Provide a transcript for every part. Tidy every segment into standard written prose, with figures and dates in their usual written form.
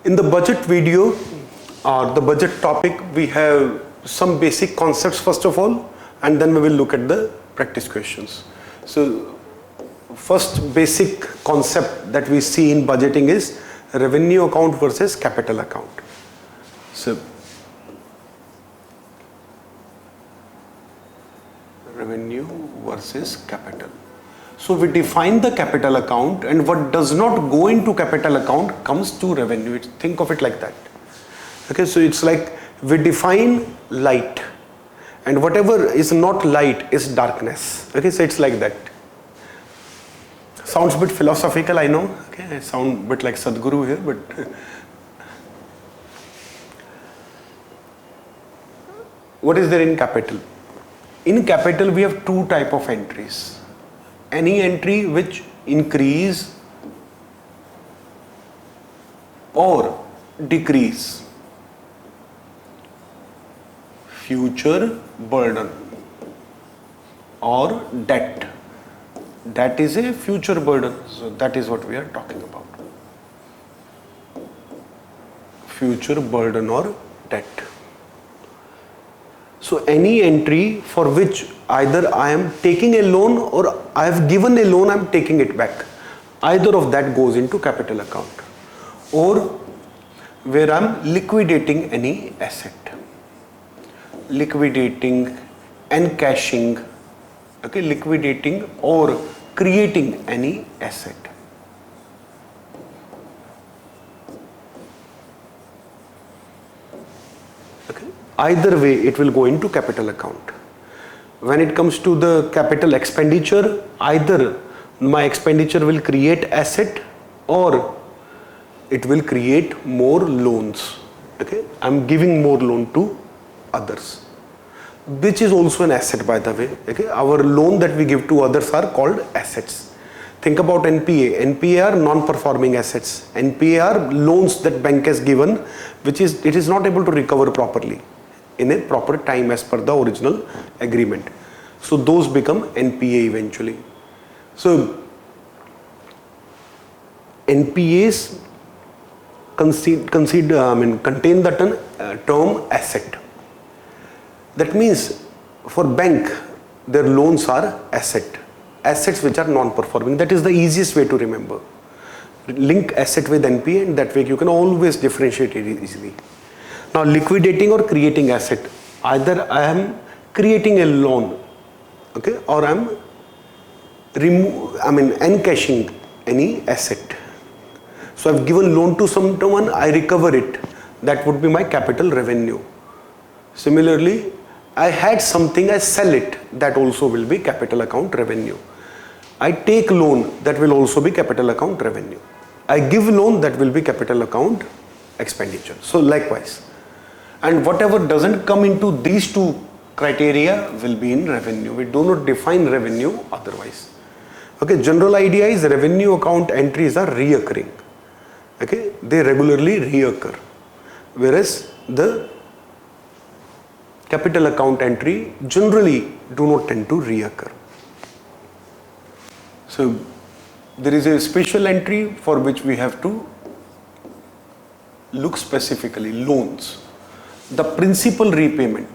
In the budget video or the budget topic, we have some basic concepts first of all, and then we will look at the practice questions. So first basic concept that we see in budgeting is revenue account versus capital account. So revenue versus capital. So we define the capital account, and what does not go into capital account comes to revenue. Think of it like that. Okay, so it's like we define light, and whatever is not light is darkness. Okay, so it's like that. Sounds a bit philosophical, I know. Okay, I sound a bit like Sadhguru here, but what is there in capital? In capital, we have two type of entries. Any entry which increase or decrease future burden or debt. That is a future burden. So that is what we are talking about. Future burden or debt. So any entry for which either I am taking a loan or I have given a loan, I am taking it back. Either of that goes into capital account. Or where I am liquidating any asset. Liquidating, encashing, okay, liquidating or creating any asset. Okay. Either way, it will go into capital account. When it comes to the capital expenditure, either my expenditure will create asset or it will create more loans. Okay, I'm giving more loan to others, which is also an asset, by the way. Okay, our loan that we give to others are called assets. Think about NPA. NPA are non-performing assets. NPA are loans that bank has given, which is it is not able to recover properly in a proper time as per the original agreement. So those become NPA eventually. So NPAs contain the term asset. That means for bank, their loans are assets which are non-performing. That is the easiest way to remember. Link asset with NPA, and that way you can always differentiate it easily. Now liquidating or creating asset, either I am creating a loan, okay, or I am encashing any asset. So I've given loan to someone, I recover it. That would be my capital revenue. Similarly, I had something, I sell it, that also will be capital account revenue. I take loan, that will also be capital account revenue. I give loan, that will be capital account expenditure. So likewise. And whatever doesn't come into these two criteria will be in revenue. We do not define revenue otherwise. Okay, general idea is revenue account entries are reoccurring. Okay, they regularly reoccur. Whereas the capital account entry generally do not tend to reoccur. So there is a special entry for which we have to look specifically, loans. The principal repayment.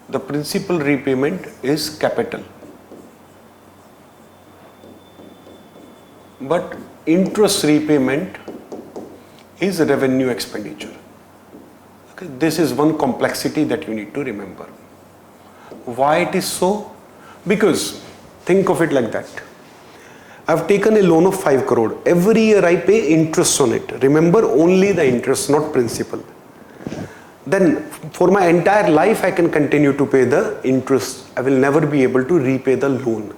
The principal repayment is capital. But interest repayment is revenue expenditure. Okay, this is one complexity that you need to remember. Why it is so? Because think of it like that. I've taken a loan of 5 crore. Every year I pay interest on it. Remember, only the interest, not principal. Then for my entire life I can continue to pay the interest. I will never be able to repay the loan.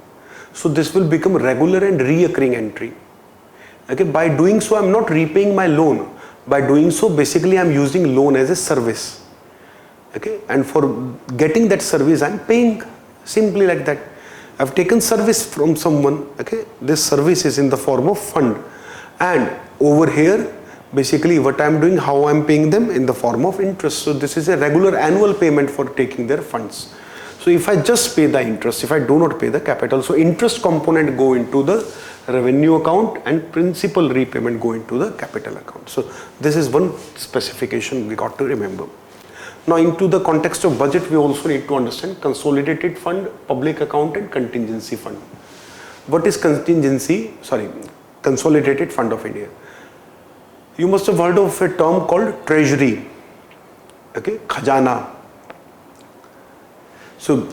So this will become regular and reoccurring entry. Okay, by doing so I'm not repaying my loan. By doing so, basically I'm using loan as a service. Okay, and for getting that service I'm paying, simply like that. I've taken service from someone. Okay, this service is in the form of fund, and over here basically what I'm doing, how I'm paying them, in the form of interest. So this is a regular annual payment for taking their funds. So if I just pay the interest, if I do not pay the capital, so interest component go into the revenue account, and principal repayment go into the capital account. So this is one specification we got to remember. Now into the context of budget, we also need to understand consolidated fund, public account, and contingency fund. What is contingency? Sorry, Consolidated Fund of India. You must have heard of a term called treasury, okay, खजाना. So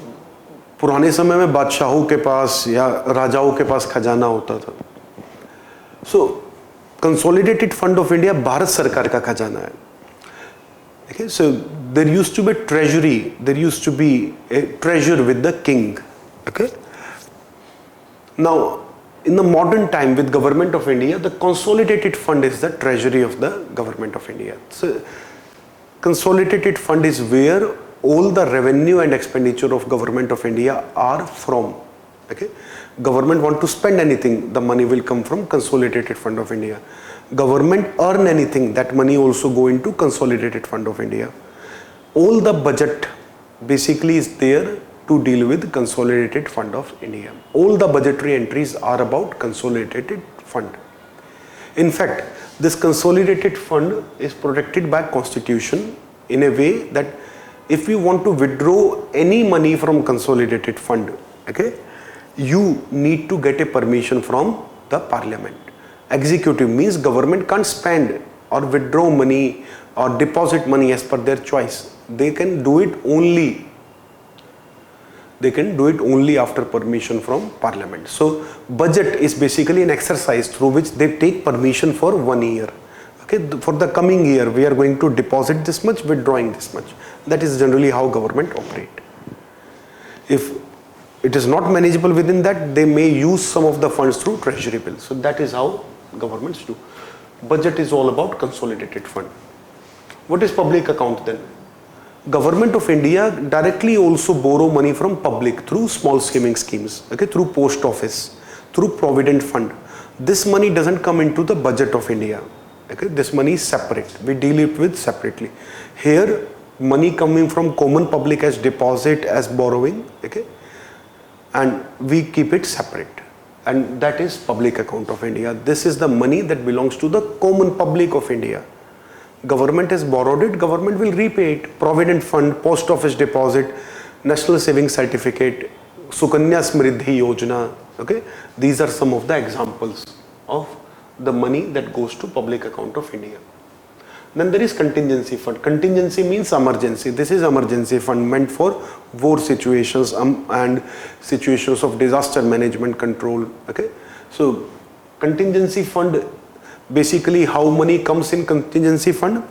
पुराने समय में बादशाहों के पास या राजाओं के पास खजाना होता था. So Consolidated Fund of India Bharat सरकार का खजाना है. Okay, so there used to be treasury, there used to be a treasure with the king. Okay. Now in the modern time with Government of India, the Consolidated Fund is the treasury of the Government of India. So Consolidated Fund is where all the revenue and expenditure of Government of India are from. Okay, government want to spend anything, the money will come from Consolidated Fund of India. Government earn anything, that money also go into Consolidated Fund of India. All the budget basically is there to deal with Consolidated Fund of India. All the budgetary entries are about Consolidated Fund. In fact, this Consolidated Fund is protected by Constitution in a way that if you want to withdraw any money from Consolidated Fund, okay, you need to get a permission from the Parliament. Executive means government can't spend or withdraw money or deposit money as per their choice. They can do it only after permission from Parliament. So budget is basically an exercise through which they take permission for 1 year. Okay, for the coming year we are going to deposit this much, withdrawing this much. That is generally how government operate. If it is not manageable within that, they may use some of the funds through treasury bills. So that is how governments do. Budget is all about Consolidated Fund. What is public account then? Government of India directly also borrow money from public through small saving schemes, okay, through post office, through provident fund. This money doesn't come into the budget of India. Okay, this money is separate. We deal it with separately. Here, money coming from common public as deposit, as borrowing, okay, and we keep it separate. And that is public account of India. This is the money that belongs to the common public of India. Government has borrowed it, government will repay it. Provident fund, post office deposit, national savings certificate, Sukanya Smriddhi Yojana, okay, these are some of the examples of the money that goes to public account of India. Then there is contingency fund. Contingency means emergency. This is emergency fund meant for war situations and situations of disaster management control. Okay, so contingency fund, basically how money comes in contingency fund.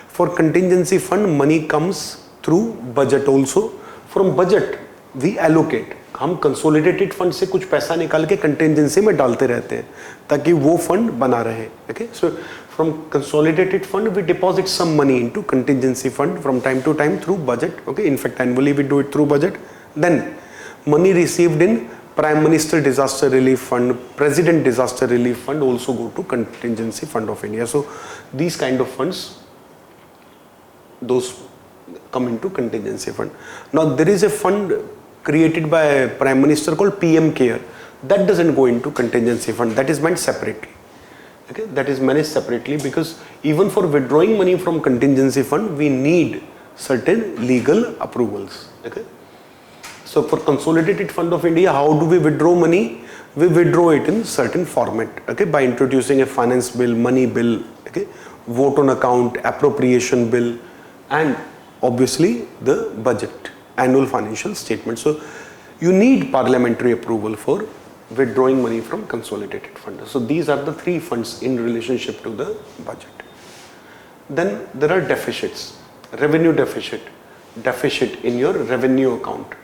For contingency fund, money comes through budget also. From budget we allocate. हम consolidated fund से कुछ पैसा निकाल के contingency में डालते रहते हैं ताकि वो फंड बना रहे. Okay, so from consolidated fund we deposit some money into contingency fund from time to time through budget. Okay, in fact annually we do it through budget. Then money received in Prime Minister Disaster Relief Fund, President Disaster Relief Fund also go to Contingency Fund of India. So these kind of funds, those come into Contingency Fund. Now there is a fund created by Prime Minister called PM Care. That doesn't go into Contingency Fund. That is meant separately. Okay, that is managed separately because even for withdrawing money from Contingency Fund, we need certain legal approvals. Okay. So for Consolidated Fund of India, how do we withdraw money? We withdraw it in certain format. Okay, by introducing a finance bill, money bill, okay, vote on account, appropriation bill, and obviously the budget, annual financial statement. So you need parliamentary approval for withdrawing money from Consolidated Fund. So these are the three funds in relationship to the budget. Then there are deficits. Revenue deficit. Deficit in your revenue account.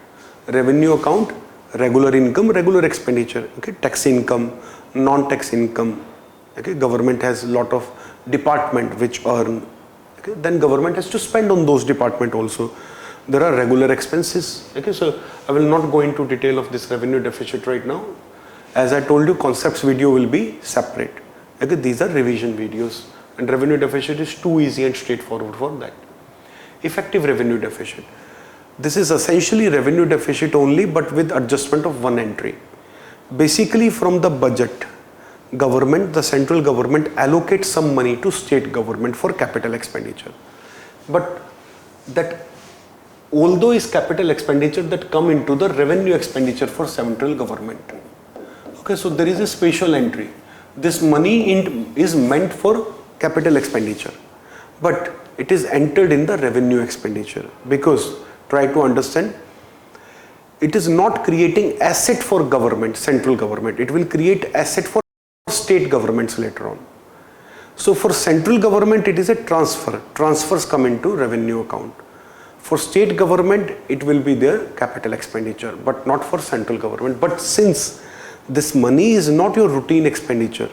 Revenue account, regular income, regular expenditure. Okay, tax income, non-tax income. Okay, government has a lot of department which earn. Okay, then government has to spend on those department also. There are regular expenses. Okay, so I will not go into detail of this revenue deficit right now. As I told you, concepts video will be separate. Okay, these are revision videos, and revenue deficit is too easy and straightforward for that. Effective revenue deficit. This is essentially revenue deficit only, but with adjustment of one entry. Basically from the budget, government, the central government allocates some money to state government for capital expenditure. But that although is capital expenditure that come into the revenue expenditure for central government. Okay, so there is a special entry. This money is meant for capital expenditure, but it is entered in the revenue expenditure because, try to understand, it is not creating asset for government, central government. It will create asset for state governments later on. So for central government, it is a transfer. Transfers come into revenue account. For state government, it will be their capital expenditure, but not for central government. But since this money is not your routine expenditure,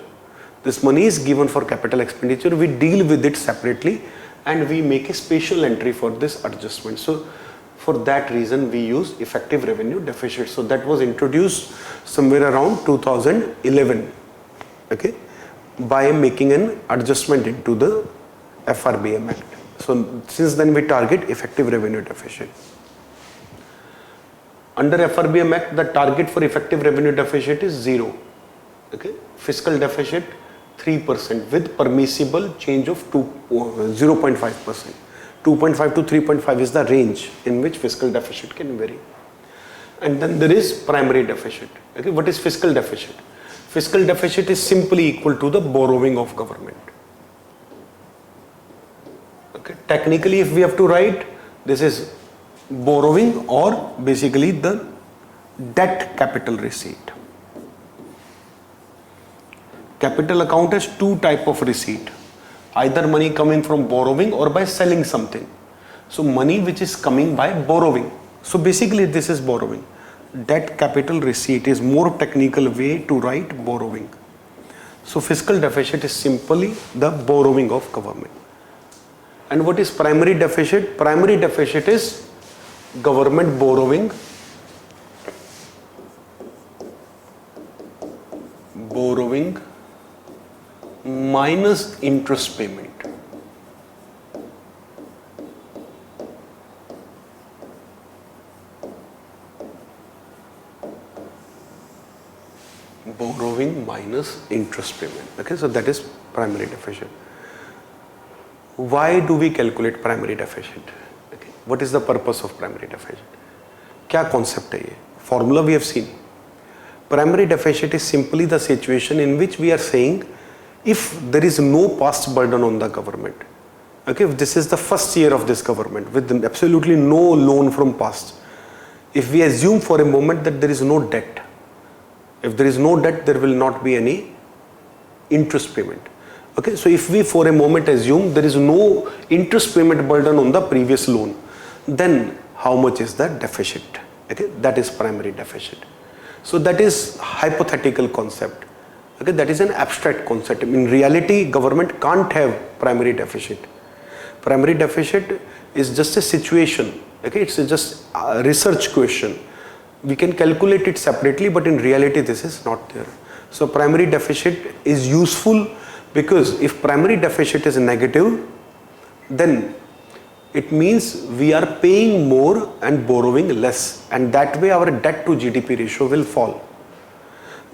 this money is given for capital expenditure, we deal with it separately and we make a special entry for this adjustment. So for that reason, we use effective revenue deficit. So that was introduced somewhere around 2011, okay, by making an adjustment into the FRBM Act. So since then we target effective revenue deficit. Under FRBM Act, the target for effective revenue deficit is 0. Okay, fiscal deficit 3% with permissible change of 0.5%. 2.5 to 3.5 is the range in which fiscal deficit can vary. And then there is primary deficit. Okay, what is fiscal deficit? Fiscal deficit is simply equal to the borrowing of government. Okay, technically if we have to write, this is borrowing or basically the debt capital receipt. Capital account has two type of receipt, either money coming from borrowing or by selling something. So money which is coming by borrowing. So basically this is borrowing. Debt capital receipt is more technical way to write borrowing. So fiscal deficit is simply the borrowing of government. And what is primary deficit? Primary deficit is government borrowing minus interest payment. Borrowing minus interest payment. Okay, so that is primary deficit. Why do we calculate primary deficit? Okay, what is the purpose of primary deficit? क्या concept है ये? Formula we have seen. Primary deficit is simply the situation in which we are saying if there is no past burden on the government. Okay, if this is the first year of this government with absolutely no loan from past, if we assume for a moment that there is no debt, if there is no debt, there will not be any interest payment. Okay, so if we for a moment assume there is no interest payment burden on the previous loan, then how much is the deficit? Okay, that is primary deficit. So that is hypothetical concept. Okay, that is an abstract concept. In reality, government can't have primary deficit. Primary deficit is just a situation. Okay, it's just a research question. We can calculate it separately, but in reality, this is not there. So primary deficit is useful because if primary deficit is negative, then it means we are paying more and borrowing less, and that way our debt to GDP ratio will fall.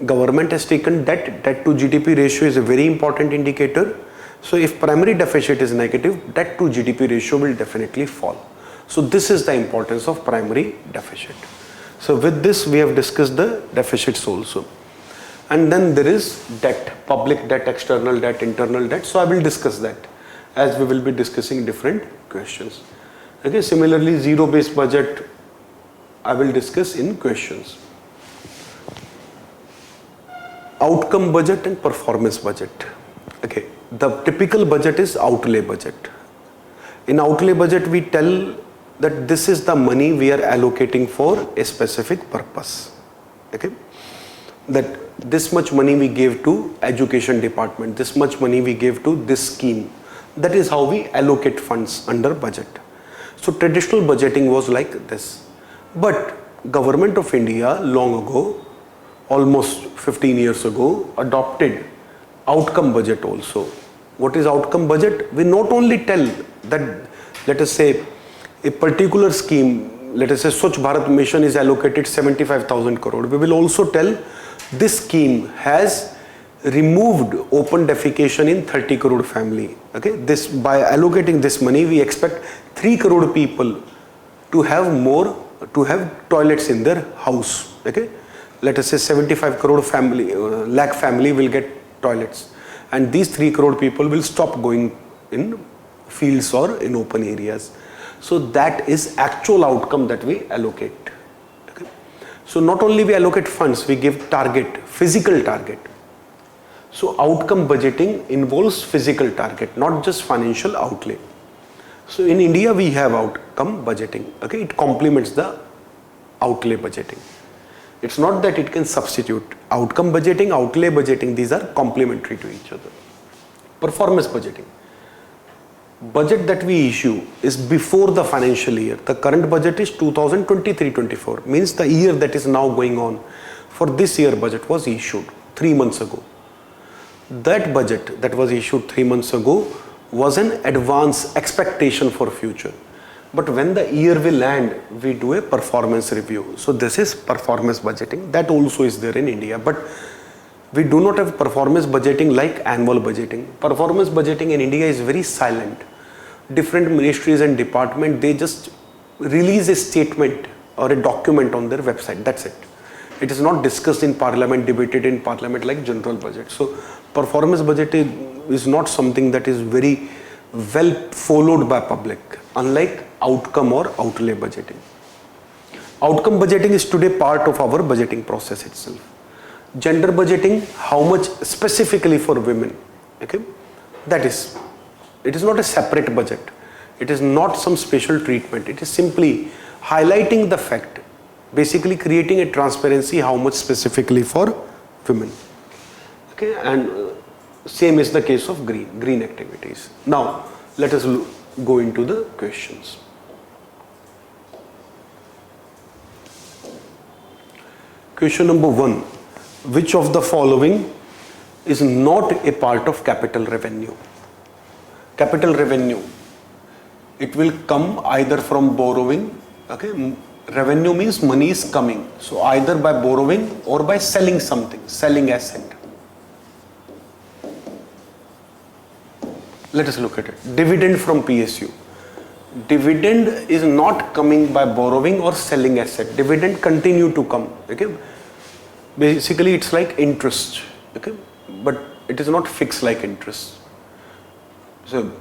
Government has taken debt to GDP ratio is a very important indicator. So if primary deficit is negative, debt to GDP ratio will definitely fall. So this is the importance of primary deficit. So with this we have discussed the deficits also. And then there is debt, public debt, external debt, internal debt. So I will discuss that as we will be discussing different questions. Okay, similarly zero-based budget I will discuss in questions. Outcome budget and performance budget. Okay, the typical budget is outlay budget. In outlay budget we tell that this is the money we are allocating for a specific purpose. Okay, that this much money we gave to education department, this much money we gave to this scheme. That is how we allocate funds under budget. So traditional budgeting was like this. But Government of India long ago, almost 15 years ago, adopted outcome budget also. What is outcome budget? We not only tell that, let us say, a particular scheme, let us say Swachh Bharat Mission is allocated 75,000 crore. We will also tell this scheme has removed open defecation in 30 crore family. Okay, this, by allocating this money, we expect 3 crore people to have toilets in their house. Okay, let us say 75 crore family, lakh family will get toilets, and these 3 crore people will stop going in fields or in open areas. So that is actual outcome that we allocate. Okay, so not only we allocate funds, we give target, physical target. So outcome budgeting involves physical target, not just financial outlay. So in India we have outcome budgeting. Okay, it complements the outlay budgeting. It's not that it can substitute. Outcome budgeting, outlay budgeting, these are complementary to each other. Performance budgeting. Budget that we issue is before the financial year. The current budget is 2023-24, means the year that is now going on. For this year budget was issued 3 months ago. That budget that was issued 3 months ago was an advance expectation for future. But when the year will end, we do a performance review. So this is performance budgeting. That also is there in India. But we do not have performance budgeting like annual budgeting. Performance budgeting in India is very silent. Different ministries and departments, they just release a statement or a document on their website. That's it. It is not discussed in parliament, debated in parliament like general budget. So performance budgeting is not something that is very well followed by public, unlike outcome or outlay budgeting. Outcome budgeting is today part of our budgeting process itself. Gender budgeting, how much specifically for women, okay, that is, it is not a separate budget. It is not some special treatment. It is simply highlighting the fact, basically creating a transparency how much specifically for women. Okay, and same is the case of green activities. Now let us go into the questions. Question number 1. Which of the following is not a part of capital revenue? Capital revenue, it will come either from borrowing. Okay, revenue means money is coming, so either by borrowing or by selling something, selling asset. Let us look at it. Dividend from PSU. Dividend is not coming by borrowing or selling asset. Dividend continue to come. Okay, basically it's like interest. Okay, but it is not fixed like interest. So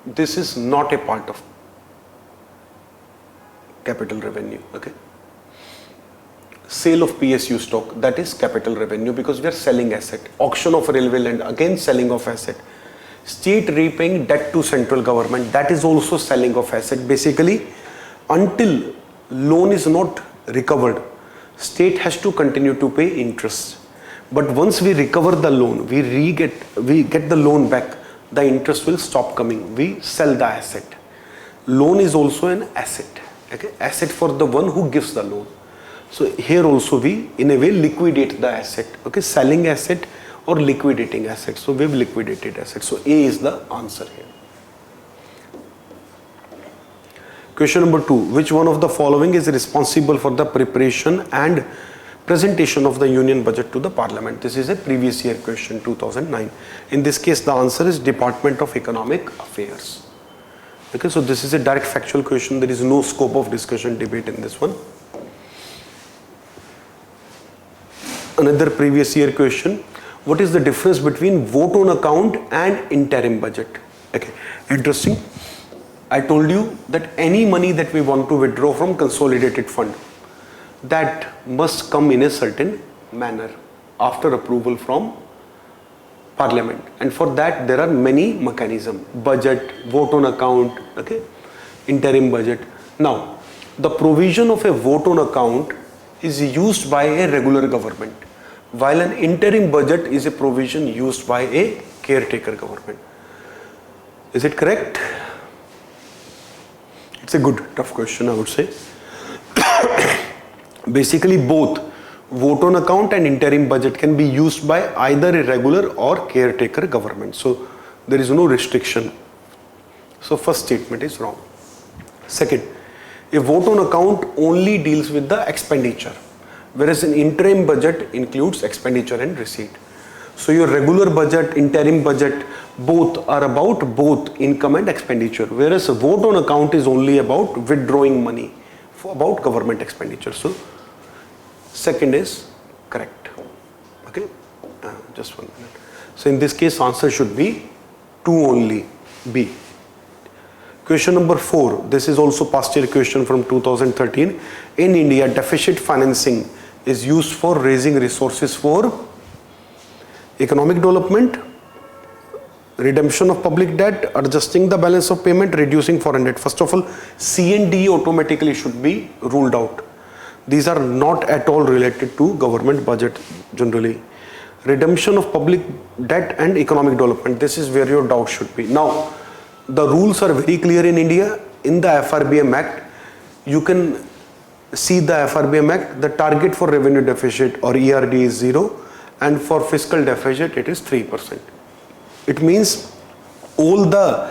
this is not a part of capital revenue. Okay, sale of PSU stock, that is capital revenue because we are selling asset. Auction of railway land, again selling of asset. State repaying debt to central government, that is also selling of asset. Basically, until loan is not recovered, state has to continue to pay interest. But once we recover the loan, we get the loan back, the interest will stop coming. We sell the asset. Loan is also an asset. Okay, asset for the one who gives the loan. So here also we in a way liquidate the asset. Okay, selling asset or liquidating assets. So we have liquidated assets. So A is the answer here. Question number 2. Which one of the following is responsible for the preparation and presentation of the union budget to the parliament? This is a previous year question, 2009. In this case, the answer is Department of Economic Affairs. Okay, so this is a direct factual question. There is no scope of discussion, debate in this one. Another previous year question. What is the difference between vote on account and interim budget? Okay, interesting. I told you that any money that we want to withdraw from consolidated fund, that must come in a certain manner after approval from parliament, and for that there are many mechanisms: budget, vote on account, okay, interim budget. Now the provision of a vote on account is used by a regular government, while an interim budget is a provision used by a caretaker government. Is it correct? It's a good tough question, I would say. Basically both vote on account and interim budget can be used by either a regular or caretaker government. So there is no restriction. So first statement is wrong. Second, a vote on account only deals with the expenditure, whereas an interim budget includes expenditure and receipt. So your regular budget, interim budget, both are about both income and expenditure, whereas a vote on account is only about withdrawing money about government expenditure. So second is correct. Okay, just 1 minute. So in this case, answer should be 2 only, B. Question number 4. This is also past year question from 2013. In India, deficit financing is used for raising resources for economic development, redemption of public debt, adjusting the balance of payment, reducing foreign debt. First of all, C and D automatically should be ruled out. These are not at all related to government budget generally. Redemption of public debt and economic development, this is where your doubt should be. Now, the rules are very clear in India. In the FRBM Act, you can see the FRBM Act, the target for revenue deficit or ERD is 0, and for fiscal deficit it is 3%. It means all the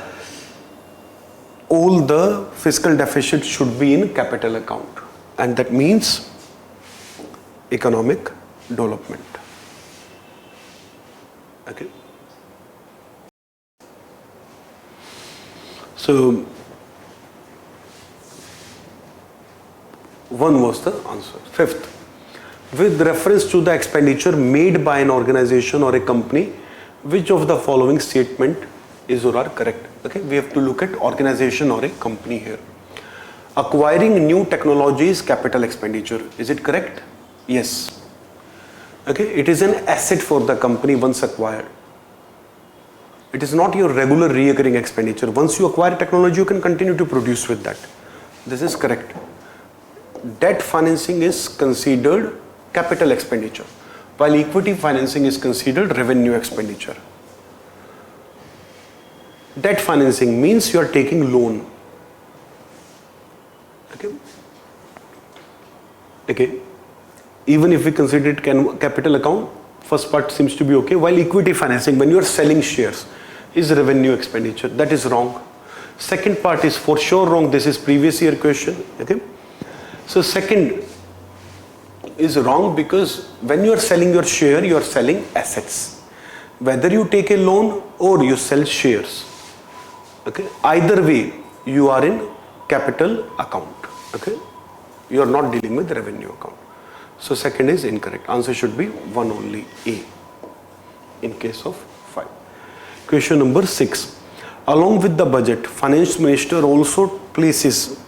fiscal deficit should be in capital account, and that means economic development. Okay. So 1 was the answer. 5th, with reference to the expenditure made by an organization or a company, which of the following statement is or are correct? Okay, we have to look at organization or a company here. Acquiring new technology is capital expenditure. Is it correct? Yes. Okay, it is an asset for the company once acquired. It is not your regular recurring expenditure. Once you acquire technology, you can continue to produce with that. This is correct. Debt financing is considered capital expenditure, while equity financing is considered revenue expenditure. Debt financing means you are taking loan. Okay. Even if we consider it capital account, first part seems to be okay, while equity financing, when you are selling shares, is revenue expenditure. That is wrong. Second part is for sure wrong. This is previous year question. Okay. So second is wrong because when you are selling your share, you are selling assets. Whether you take a loan or you sell shares, okay, either way you are in capital account. Okay, you are not dealing with revenue account. So second is incorrect. Answer should be 1 only, A, in case of 5. Question number 6. Along with the budget, finance minister also places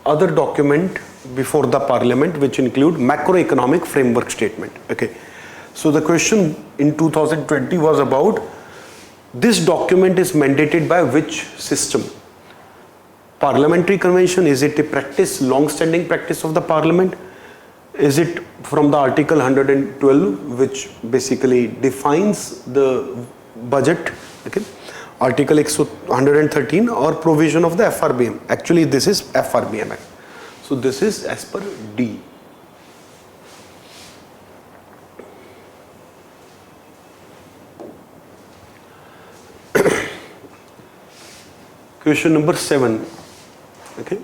other document before the parliament which include macroeconomic framework statement. Okay. So the question in 2020 was about this document is mandated by which system? Parliamentary convention. Is it a practice, long-standing practice of the parliament? Is it from the article 112 which basically defines the budget? Okay. Article 113 or provision of the FRBM. Actually this is FRBM Act. So this is as per D. Question number 7. Okay.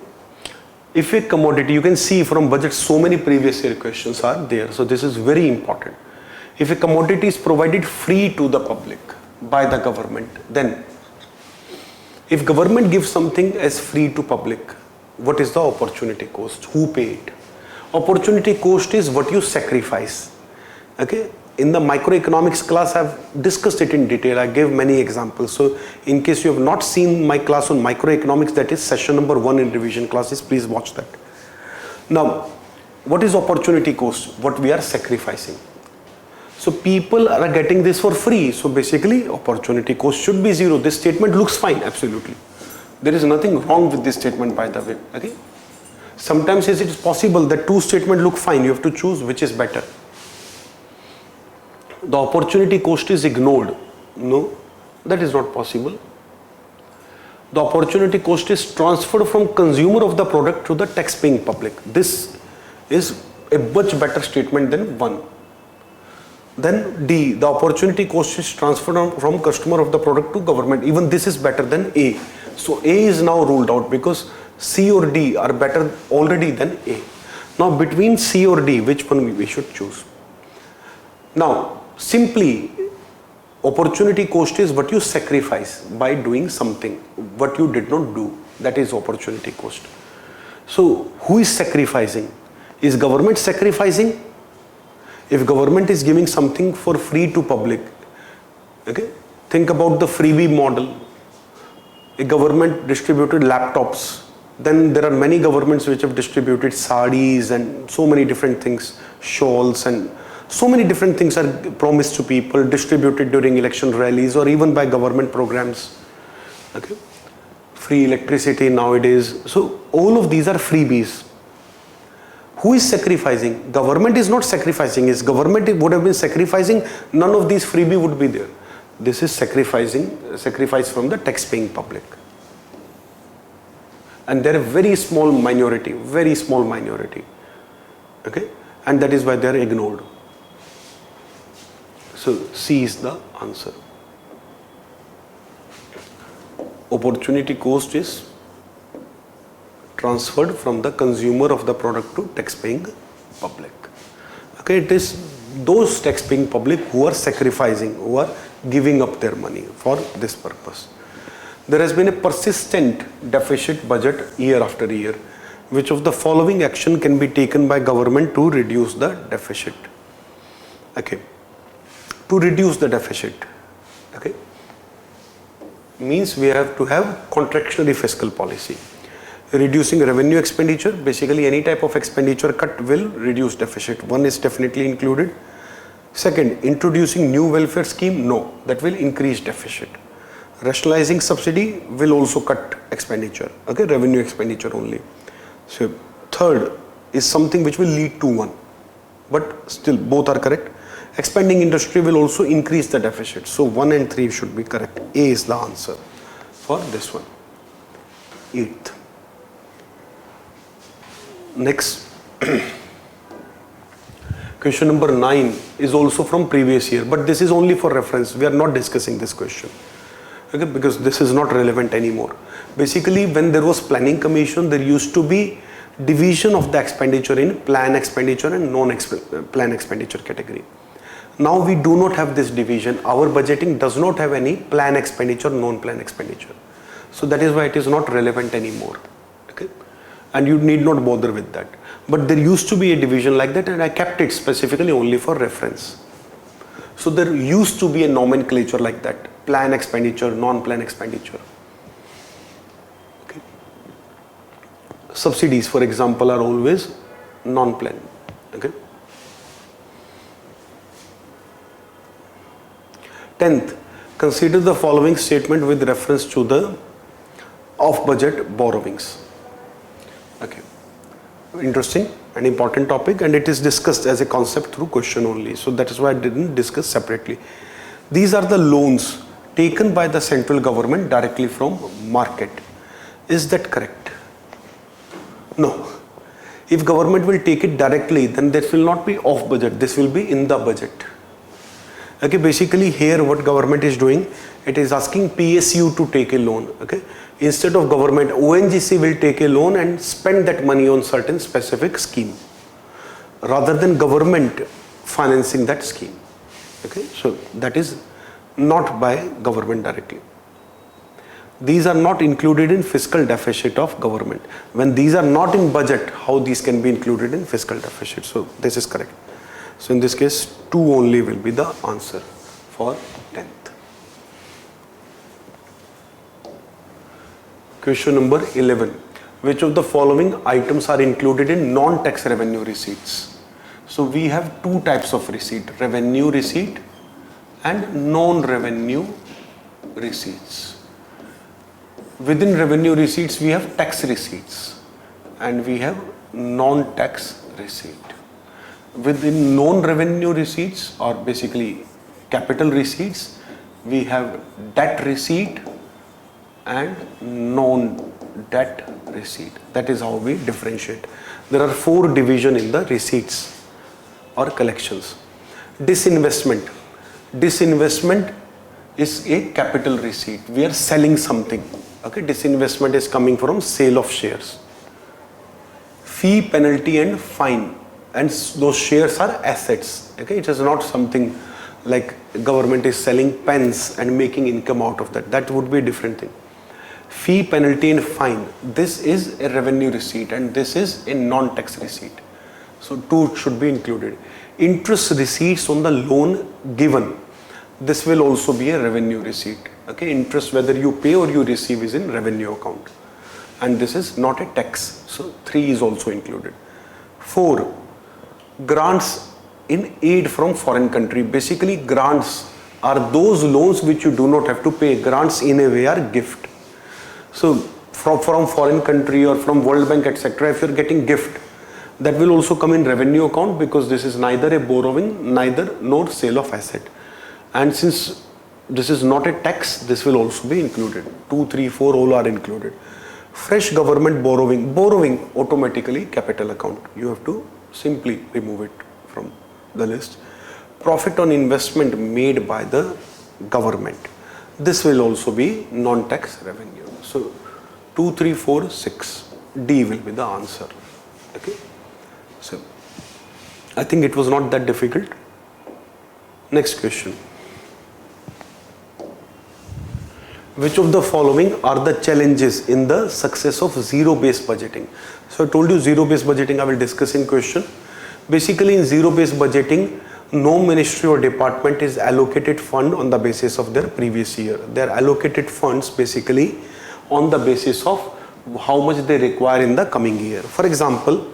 If a commodity, you can see from budget so many previous year questions are there. So this is very important. If a commodity is provided free to the public by the government, then if government gives something as free to public, what is the opportunity cost? Who pay it? Opportunity cost is what you sacrifice. Okay. In the microeconomics class, I have discussed it in detail. I gave many examples. So in case you have not seen my class on microeconomics, that is session number 1 in revision classes, please watch that. Now, what is opportunity cost? What we are sacrificing. So people are getting this for free. So basically opportunity cost should be 0. This statement looks fine, absolutely. There is nothing wrong with this statement, by the way. Okay. Sometimes it is possible that 2 statements look fine. You have to choose which is better. The opportunity cost is ignored. No, that is not possible. The opportunity cost is transferred from consumer of the product to the tax paying public. This is a much better statement than 1. Then D, the opportunity cost is transferred from customer of the product to government. Even this is better than A. So A is now ruled out because C or D are better already than A. Now between C or D, which one we should choose? Now simply Opportunity cost is what you sacrifice by doing something, what you did not do. That is opportunity cost. So who is sacrificing? Is government sacrificing? If government is giving something for free to public, okay, think about the freebie model. A government distributed laptops. Then there are many governments which have distributed sarees and so many different things, shawls, and so many different things are promised to people, distributed during election rallies or even by government programs. Okay, free electricity nowadays. So all of these are freebies. Who is sacrificing? Government is not sacrificing. If government would have been sacrificing, none of these freebie would be there. This is sacrifice from the tax-paying public. And they're a very small minority, okay? And that is why they're ignored. So C is the answer. Opportunity cost is transferred from the consumer of the product to tax-paying public. Okay, it is those tax-paying public who are sacrificing, who are giving up their money for this purpose. There has been a persistent deficit budget year after year. Which of the following action can be taken by government to reduce the deficit? Okay, to reduce the deficit, okay, means we have to have contractionary fiscal policy. Reducing revenue expenditure, basically any type of expenditure cut will reduce deficit. One is definitely included. Second, introducing new welfare scheme, no, that will increase deficit. Rationalizing subsidy will also cut expenditure, okay, revenue expenditure only. So third is something which will lead to one, but still both are correct. Expanding industry will also increase the deficit. So 1 and 3 should be correct. A is the answer for this one. 8th. Next. Question number 9 is also from previous year, but this is only for reference. We are not discussing this question. Okay, because this is not relevant anymore. Basically, when there was planning commission, there used to be division of the expenditure in plan expenditure and non-plan expenditure category. Now we do not have this division. Our budgeting does not have any plan expenditure, non-plan expenditure. So that is why it is not relevant anymore. Okay, and you need not bother with that. But there used to be a division like that, and I kept it specifically only for reference. So there used to be a nomenclature like that. Plan expenditure, non-plan expenditure. Okay. Subsidies, for example, are always non-plan. Okay. 10th, consider the following statement with reference to the off-budget borrowings. Okay. Interesting and important topic, and it is discussed as a concept through question only. So that is why I didn't discuss separately. These are the loans taken by the central government directly from market. Is that correct? No. If government will take it directly, then this will not be off budget. This will be in the budget. Okay, basically here what government is doing, it is asking PSU to take a loan. Okay, instead of government, ONGC will take a loan and spend that money on certain specific scheme, rather than government financing that scheme. Okay, so that is not by government directly. These are not included in fiscal deficit of government. When these are not in budget, how these can be included in fiscal deficit? So this is correct. So in this case, 2 only will be the answer for 10th. Question number 11. Which of the following items are included in non-tax revenue receipts? So we have 2 types of receipt, revenue receipt and non-revenue receipts. Within revenue receipts, we have tax receipts and we have non-tax receipt. Within non-revenue receipts, or basically capital receipts, we have debt receipt and non-debt receipt. That is how we differentiate. There are 4 divisions in the receipts or collections. Disinvestment. Disinvestment is a capital receipt. We are selling something. Okay, disinvestment is coming from sale of shares. Fee, penalty and fine, and those shares are assets. Okay, it is not something like government is selling pens and making income out of that, that would be a different thing. Fee, penalty and fine, this is a revenue receipt and this is a non-tax receipt. So two should be included. Interest receipts on the loan given, this will also be a revenue receipt. Okay, interest whether you pay or you receive is in revenue account. And this is not a tax. So 3 is also included. 4, grants in aid from foreign country. Basically grants are those loans which you do not have to pay. Grants in a way are gift. So from foreign country or from World Bank etc., if you are getting gift, that will also come in revenue account because this is neither a borrowing nor sale of asset. And since this is not a tax, this will also be included. 2, 3, 4 all are included. Fresh government borrowing automatically capital account. You have to simply remove it from the list. Profit on investment made by the government. This will also be non-tax revenue. So 2, 3, 4, 6. D will be the answer. Okay. So I think it was not that difficult. Next question. Which of the following are the challenges in the success of zero-based budgeting? So I told you zero-based budgeting I will discuss in question. Basically in zero-based budgeting, no ministry or department is allocated fund on the basis of their previous year. They are allocated funds basically on the basis of how much they require in the coming year. For example,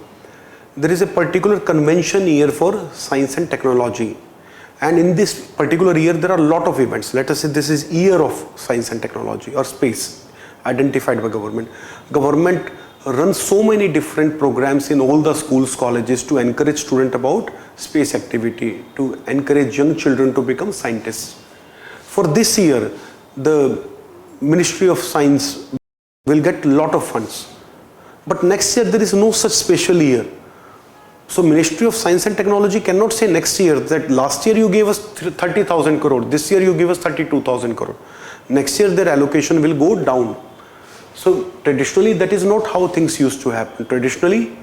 there is a particular convention year for science and technology. And in this particular year, there are a lot of events. Let us say this is year of science and technology or space identified by government. Government runs so many different programs in all the schools, colleges to encourage students about space activity, to encourage young children to become scientists. For this year, the Ministry of Science will get a lot of funds. But next year, there is no such special year. So Ministry of Science and Technology cannot say next year that last year you gave us 30,000 crore, this year you give us 32,000 crore. Next year their allocation will go down. So traditionally that is not how things used to happen. Traditionally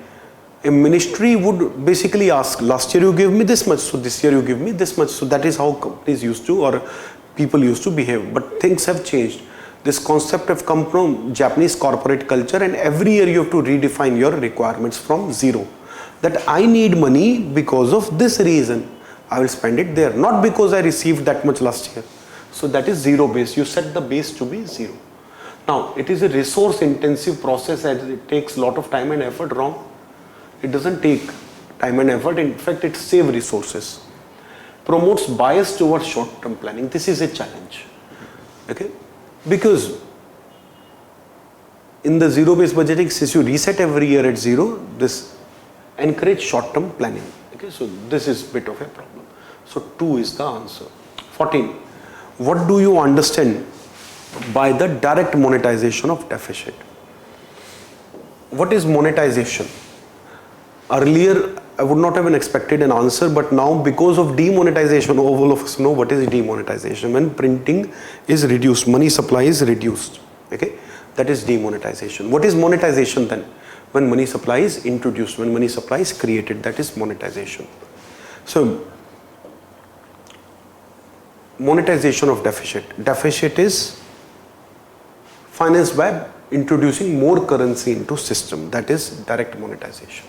a ministry would basically ask, last year you gave me this much, so this year you give me this much. So that is how companies used to or people used to behave. But things have changed. This concept have come from Japanese corporate culture and every year you have to redefine your requirements from zero. That I need money because of this reason, I will spend it there, not because I received that much last year. So that is zero base. You set the base to be zero. Now it is a resource intensive process and it takes a lot of time and effort. Wrong. It doesn't take time and effort. In fact, it saves resources. Promotes bias towards short-term planning. This is a challenge. Okay, because in the zero-based budgeting, since you reset every year at zero, this encourage short-term planning. Okay, so this is a bit of a problem. So 2 is the answer. 14. What do you understand by the direct monetization of deficit? What is monetization? Earlier, I would not have expected an answer, but now because of demonetization, all of us know what is demonetization. When printing is reduced, money supply is reduced. Okay, that is demonetization. What is monetization then? When money supply is introduced, when money supply is created, that is monetization. So, monetization of deficit. Deficit is financed by introducing more currency into system. That is direct monetization.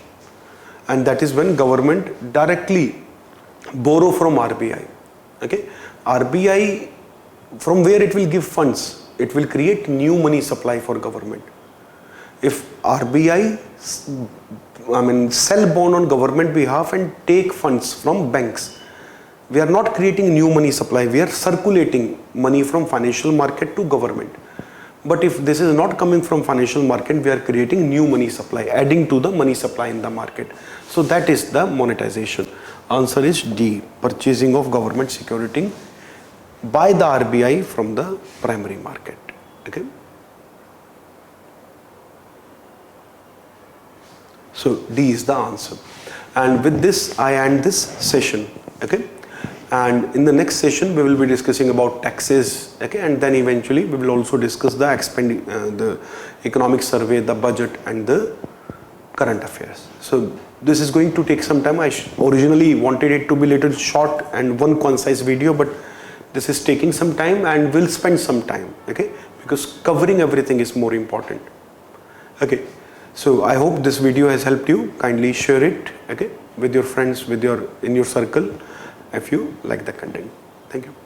And that is when government directly borrow from RBI. Okay, RBI, from where it will give funds? It will create new money supply for government. If RBI sell bond on government behalf and take funds from banks, we are not creating new money supply, we are circulating money from financial market to government. But if this is not coming from financial market, we are creating new money supply, adding to the money supply in the market. So that is the monetization. Answer is D, purchasing of government security by the RBI from the primary market. Okay. So D is the answer. And with this, I end this session. Okay. And in the next session, we will be discussing about taxes. Okay. And then eventually, we will also discuss the economic survey, the budget, and the current affairs. So this is going to take some time. I originally wanted it to be little short and one concise video, but this is taking some time and will spend some time, okay, because covering everything is more important. Okay, so I hope this video has helped you. Kindly share it, okay, with your friends, in your circle, if you like the content. Thank you.